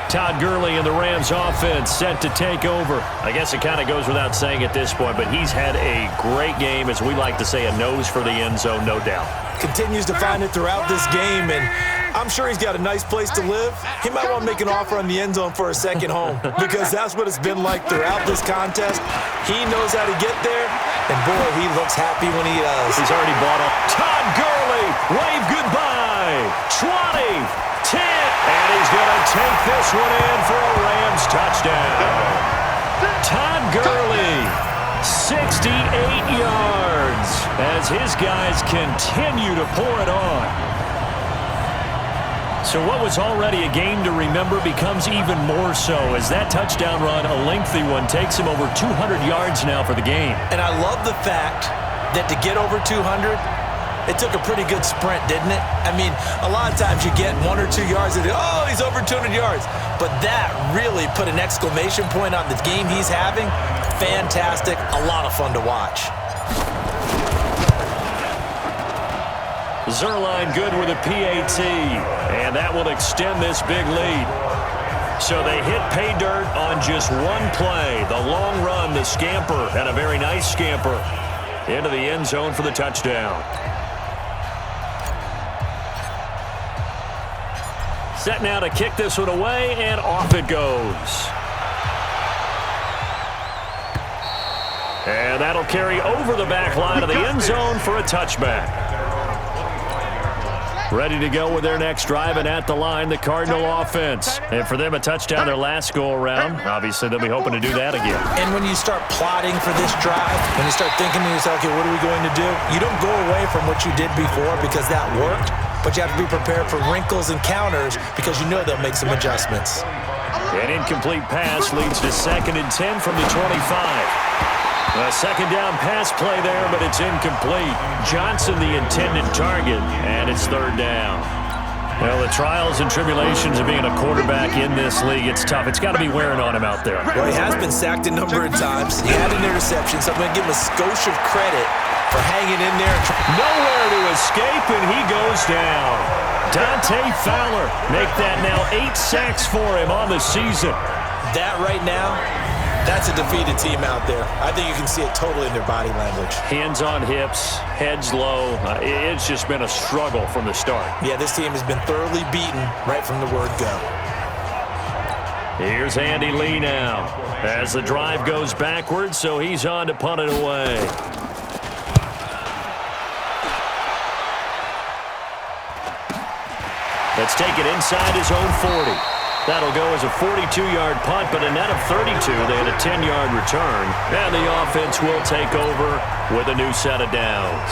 Todd Gurley and the Rams offense set to take over. I guess it kind of goes without saying at this point, but he's had a great game, as we like to say, a nose for the end zone, no doubt. Continues to find it throughout this game, and I'm sure he's got a nice place to live. He might want to make an offer on the end zone for a second home, because that's what it's been like throughout this contest. He knows how to get there, and boy, he looks happy when he does. He's already bought up. Todd Gurley, wave goodbye. 20, 10, and he's going to take this one in for a Rams touchdown. Todd Gurley, 68 yards as his guys continue to pour it on. So what was already a game to remember becomes even more so as that touchdown run, a lengthy one, takes him over 200 yards now for the game. And I love the fact that to get over 200, it took a pretty good sprint, didn't it? I mean, a lot of times you get 1 or 2 yards and he's over 200 yards. But that really put an exclamation point on the game he's having. Fantastic, a lot of fun to watch. Zerline good with a PAT, and that will extend this big lead. So they hit pay dirt on just 1 play. The long run, the scamper, and a very nice scamper into the end zone for the touchdown. Set now to kick this one away, and off it goes. And that'll carry over the back line of the end zone for a touchback. Ready to go with their next drive, and at the line, the Cardinal offense. And for them, a touchdown their last go-around. Obviously, they'll be hoping to do that again. And when you start plotting for this drive, when you start thinking to yourself, okay, what are we going to do? You don't go away from what you did before because that worked, but you have to be prepared for wrinkles and counters because you know they'll make some adjustments. An incomplete pass leads to 2nd and 10 from the 25. A 2nd down pass play there, but it's incomplete. Johnson the intended target, and it's 3rd down. Well, the trials and tribulations of being a quarterback in this league, it's tough. It's got to be wearing on him out there. Well, he has been sacked a number of times. He had an interception, so I'm going to give him a skosh of credit for hanging in there. Nowhere to escape, and he goes down. Dante Fowler make that now 8 sacks for him on the season. That right now That's a defeated team out there. I think you can see it totally in their body language. Hands on hips, heads low. It's just been a struggle from the start. Yeah, this team has been thoroughly beaten right from the word go. Here's Andy Lee now as the drive goes backwards, so he's on to punt it away. Let's take it inside his own 40. That'll go as a 42-yard punt, but a net of 32. They had a 10-yard return, and the offense will take over with a new set of downs.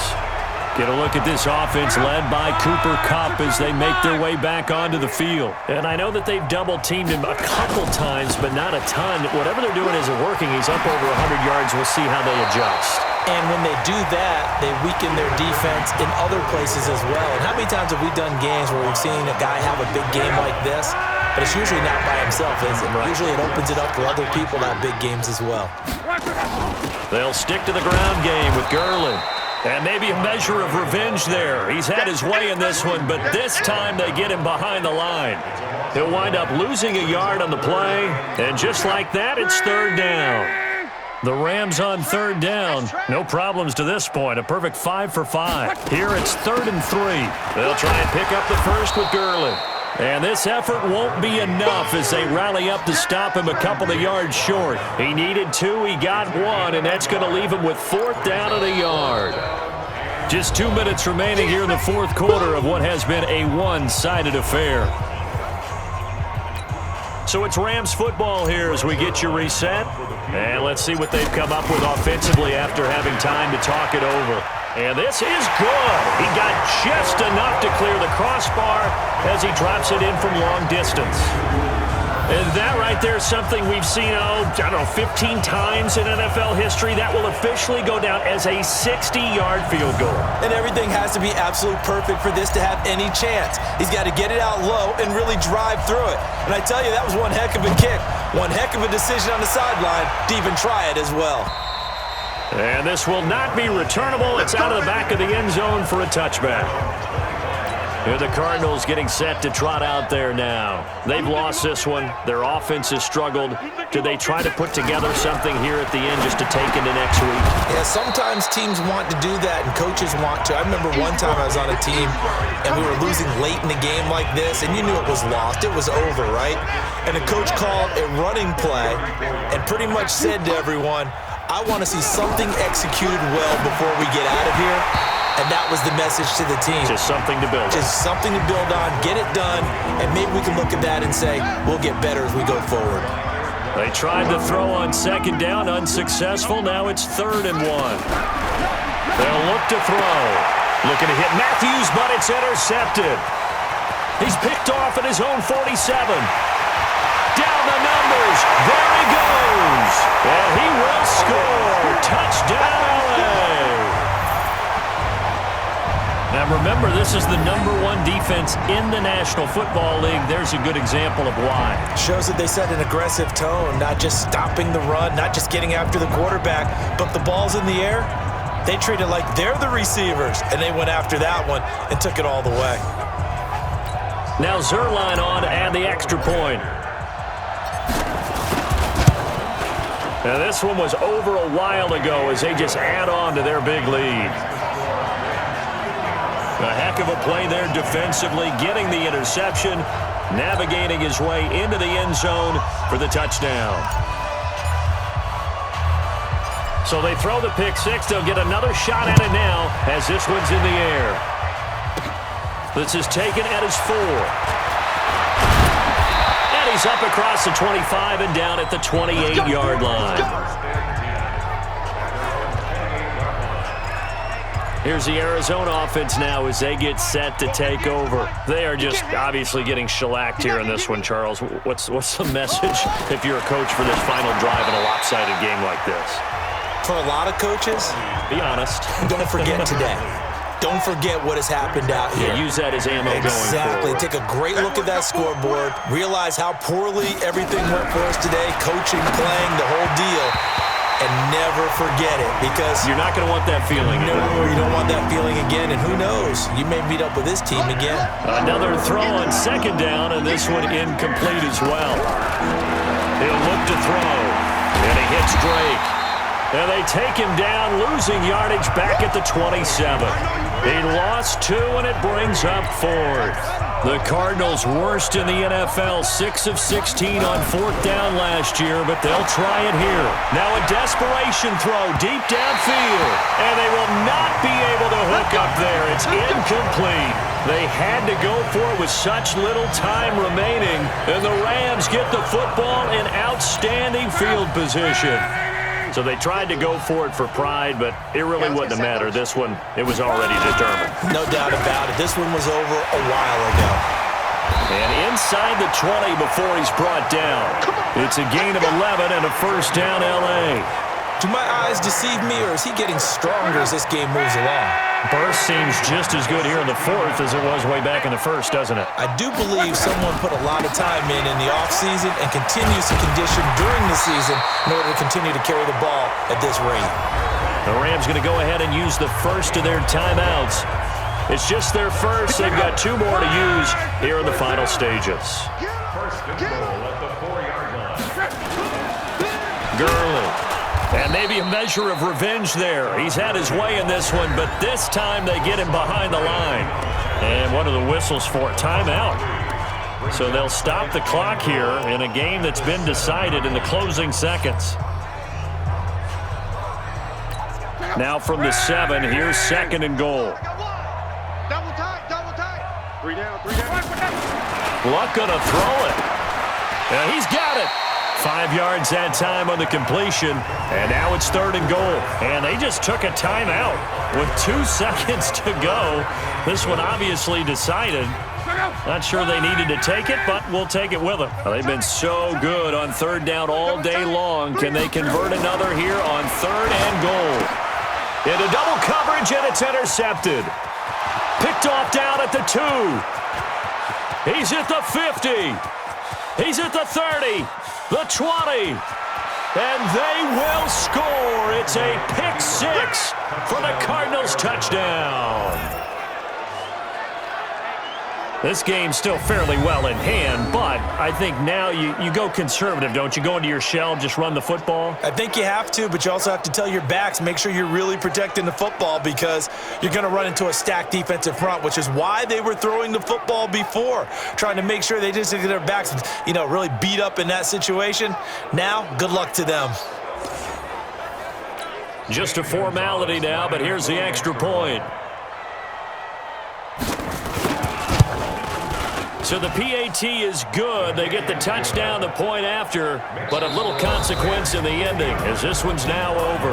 Get a look at this offense led by Cooper Kupp as they make their way back onto the field. And I know that they've double-teamed him a couple times, but not a ton. Whatever they're doing isn't working. He's up over 100 yards. We'll see how they adjust. And when they do that, they weaken their defense in other places as well. And how many times have we done games where we've seen a guy have a big game like this, but it's usually not by himself, is it? Right. Usually it opens it up for other people to have big games as well. They'll stick to the ground game with Gurley. And maybe a measure of revenge there. He's had his way in this one, but this time they get him behind the line. He'll wind up losing a yard on the play, and just like that, it's third down. The Rams on third down. No problems to this point. A perfect 5 for 5. Here it's 3rd and 3. They'll try and pick up the first with Gurley. And this effort won't be enough as they rally up to stop him a couple of yards short. He needed 2, he got 1, and that's going to leave him with 4th down and a yard. Just 2 minutes remaining here in the fourth quarter of what has been a one-sided affair. So it's Rams football here as we get you reset. And let's see what they've come up with offensively after having time to talk it over. And this is good. He got just enough to clear the crossbar as he drops it in from long distance. And that right there is something we've seen, 15 times in NFL history. That will officially go down as a 60-yard field goal. And everything has to be absolute perfect for this to have any chance. He's got to get it out low and really drive through it. And I tell you, that was one heck of a kick. One heck of a decision on the sideline to even try it as well. And this will not be returnable. It's out of the back of the end zone for a touchback. Here the Cardinals getting set to trot out there now. They've lost this one. Their offense has struggled. Do they try to put together something here at the end just to take into next week? Yeah, sometimes teams want to do that and coaches want to. I remember one time I was on a team and we were losing late in the game like this, and you knew it was lost. It was over, right? And the coach called a running play and pretty much said to everyone, I want to see something executed well before we get out of here. And that was the message to the team. Just something to build on. Just something to build on, get it done, and maybe we can look at that and say, we'll get better as we go forward. They tried to throw on second down, unsuccessful. Now it's 3rd and 1. They'll look to throw. Looking to hit Matthews, but it's intercepted. He's picked off at his own 47. Down the numbers. There he goes. And he will score. Touchdown, LA. Now remember, this is the #1 defense in the National Football League. There's a good example of why. Shows that they set an aggressive tone, not just stopping the run, not just getting after the quarterback, but the ball's in the air. They treat it like they're the receivers, and they went after that one and took it all the way. Now Zerline on to add the extra point. Now this one was over a while ago as they just add on to their big lead. A heck of a play there defensively, getting the interception, navigating his way into the end zone for the touchdown. So they throw the pick six. They'll get another shot at it now as this one's in the air. This is taken at his 4. And he's up across the 25 and down at the 28-yard line. Here's the Arizona offense now as they get set to take over. They are just obviously getting shellacked here in this one, Charles. What's the message if you're a coach for this final drive in a lopsided game like this? For a lot of coaches, be honest. Don't forget today. Don't forget what has happened out here. Yeah, use that as ammo going forward. Exactly. Take a great look at that scoreboard. Realize how poorly everything went for us today. Coaching, playing, the whole deal. And never forget it, because you're not going to want that feeling. No, you don't want that feeling again. And who knows? You may meet up with this team again. Another throw on second down, and this one incomplete as well. He'll look to throw. And he It's Drake. And they take him down, losing yardage back at the 27. He lost 2, and it brings up 4th. The Cardinals worst in the NFL, 6 of 16 on 4th down last year, but they'll try it here. Now a desperation throw deep downfield, and they will not be able to hook up there. It's incomplete. They had to go for it with such little time remaining, and the Rams get the football in outstanding field position. So they tried to go for it for pride, but it really wouldn't have mattered. This one, it was already determined. No doubt about it. This one was over a while ago. And inside the 20 before he's brought down. It's a gain of 11 and a first down, L.A. Do my eyes deceive me, or is he getting stronger as this game moves along? Burst seems just as good here in the 4th as it was way back in the 1st, doesn't it? I do believe someone put a lot of time in the offseason and continues to condition during the season in order to continue to carry the ball at this rate. The Rams going to go ahead and use the first of their timeouts. It's just their first. They've got 2 more to use here in the final stages. First and goal at the 4-yard line. Gurley. And maybe a measure of revenge there. He's had his way in this one, but this time they get him behind the line. And what are the whistles for? Timeout. So they'll stop the clock here in a game that's been decided in the closing seconds. Now from the 7, here's 2nd and goal. Double tight. 3 down. Luck gonna throw it. And he's got it. 5 yards that time on the completion, and now it's 3rd and goal. And they just took a timeout with 2 seconds to go. This one obviously decided. Not sure they needed to take it, but we'll take it with them. They've been so good on 3rd down all day long. Can they convert another here on 3rd and goal? Into double coverage, and it's intercepted. Picked off down at the 2. He's at the 50. He's at the 30. The 20, and they will score. It's a pick 6 for the Cardinals touchdown. This game's still fairly well in hand, but I think now you go conservative, don't you? Go into your shell, just run the football? I think you have to, but you also have to tell your backs, make sure you're really protecting the football because you're going to run into a stacked defensive front, which is why they were throwing the football before, trying to make sure they just get their backs, really beat up in that situation. Now, good luck to them. Just a formality now, but here's the extra point. So the PAT is good. They get the touchdown the point after, but of little consequence in the ending as this one's now over.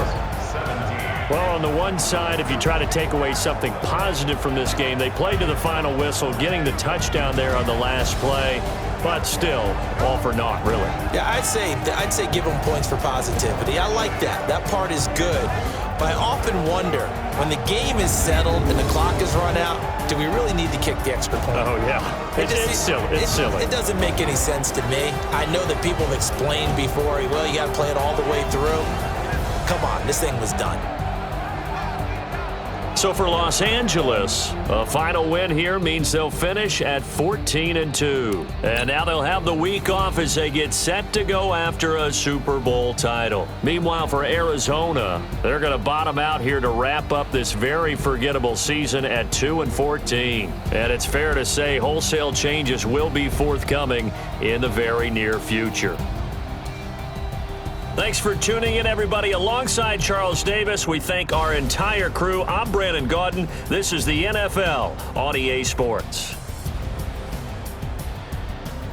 Well, on the one side, if you try to take away something positive from this game, they played to the final whistle, getting the touchdown there on the last play, but still, all for naught, really. Yeah, I'd say give them points for positivity. I like that. That part is good. But I often wonder, when the game is settled and the clock is run out, do we really need to kick the extra point? Oh, yeah. It's silly. It's silly. It doesn't make any sense to me. I know that people have explained before, well, you got to play it all the way through. Come on, this thing was done. So for Los Angeles, a final win here means they'll finish at 14-2. And now they'll have the week off as they get set to go after a Super Bowl title. Meanwhile, for Arizona, they're going to bottom out here to wrap up this very forgettable season at 2-14. And it's fair to say wholesale changes will be forthcoming in the very near future. Thanks for tuning in, everybody. Alongside Charles Davis, we thank our entire crew. I'm Brandon Gaudin. This is the NFL on EA Sports.